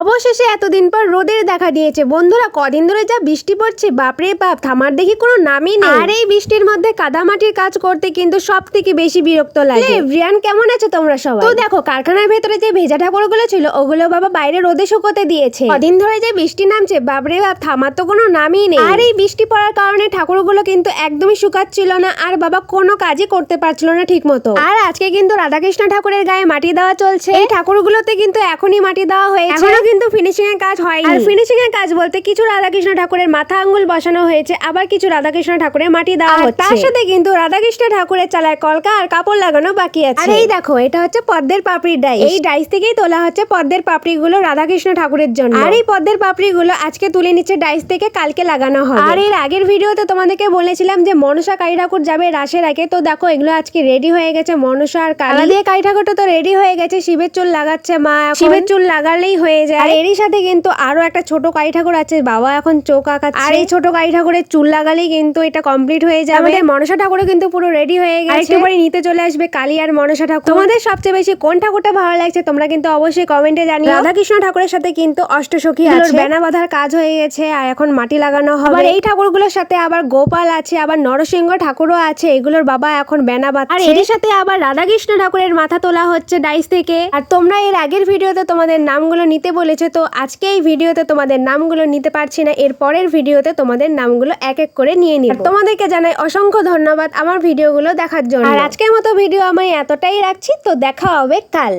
অবশেষে এতদিন পর রোদের দেখা দিয়েছে বন্ধুরা। কদিন ধরে যা বৃষ্টি পড়ছে, বাপরে বাপ, থামার দেখি কোনো নামই নেই। আর এই বৃষ্টির মধ্যে কাদামাটির কাজ করতে কিন্তু সব থেকে বেশি বিরক্ত লাগে। এভরিওয়ান, কেমন আছো তোমরা সবাই? তো দেখো, কারখানার ভেতরে যে ভেজা ঠাকুরগুলো ছিল ওগুলো বাবা বাইরে রোদে শুকোতে দিয়েছে। কদিন ধরে যে বৃষ্টি নামছে, বাপরে বাপ, থামার তো কোনো নামই নেই। আর এই বৃষ্টি পড়ার কারণে ঠাকুরগুলো কিন্তু একদমই শুকাচ্ছিল না, আর বাবা কোনো কাজই করতে পারছিল না ঠিক মতো। আর আজকে কিন্তু রাধাকৃষ্ণ ঠাকুরের গায়ে মাটি দেওয়া চলছে। এই ঠাকুরগুলোতে কিন্তু এখনই মাটি দেওয়া হয়েছে, কিন্তু ফিনিশিং এর কাজ হয়নি। আর ফিনিশিং এর কাজ বলতে কিছু রাধাকৃষ্ণ ঠাকুরের মাথা আঙ্গুল বসানো হয়েছে, আবার কিছু রাধাকৃষ্ণ ঠাকুরের মাটি দেওয়া হচ্ছে। তার সাথে কিন্তু রাধাকৃষ্ণ ঠাকুরের চালায় কলকা আর কাপড় লাগানো বাকি আছে। আর এই দেখো, এটা হচ্ছে পদ্মের পাপড়ির ডাইস। এই ডাইস থেকেই তোলা হচ্ছে পদ্মের পাপড়ি গুলো রাধাকৃষ্ণ ঠাকুরের জন্য। আর এই পদ্মের পাপড়ি গুলো আজকে তুলে নিচ্ছে ডাইস থেকে, কালকে লাগানো হবে। আর এর আগের ভিডিওতে তোমাদেরকে বলেছিলাম যে মনসা কালী ঠাকুর যাবে রাসের আগে, তো দেখো এগুলো আজকে রেডি হয়ে গেছে। মনসা আর কালী দিয়ে কালী ঠাকুরটা তো রেডি হয়ে গেছে। শিবের চুল লাগাচ্ছে মা, শিবের চুল লাগালেই হয়ে যায়। আর এরই সাথে কিন্তু আরো একটা ছোট কালী ঠাকুর আছে, বাবা এখন চোখ আঁকাচ্ছে। আর এই ছোট কালী ঠাকুরের চুল লাগালেই কিন্তু এটা কমপ্লিট হয়ে যাবে। আমাদের মনসা ঠাকুরও কিন্তু পুরো রেডি হয়ে গেছে। একটু পরে নিতে চলে আসবে কালী আর মনসা ঠাকুর। তোমাদের সবচেয়ে বেশি কোন ঠাকুরটা ভালো লাগছে তোমরা কিন্তু অবশ্যই কমেন্টে জানিও। রাধাকৃষ্ণ ঠাকুরের সাথে কিন্তু অষ্টসখী আছে, বেনা বাঁধার কাজ হয়ে গেছে আর এখন মাটি লাগানো হবে। আর এই ঠাকুরগুলোর সাথে আবার গোপাল আছে, আবার নরসিংহ ঠাকুরও আছে, এগুলোর বাবা এখন বেনা বাঁধছে। আর এর সাথে আবার রাধাকৃষ্ণ ঠাকুরের মাথা তোলা হচ্ছে ডাইস থেকে। আর তোমরা এর আগের ভিডিওতে তোমাদের নামগুলো নিতে বলেছে, তো আজকে এই ভিডিওতে তোমাদের নামগুলো নিতে পারছি না, এর পরের ভিডিওতে তোমাদের নামগুলো এক এক করে নিয়ে নিব। তোমাদেরকে জানাই অসংখ্য ধন্যবাদ আমার ভিডিওগুলো দেখার জন্য। আর আজকের মতো ভিডিও আমি এতটাই রাখছি, তো দেখা হবে কাল।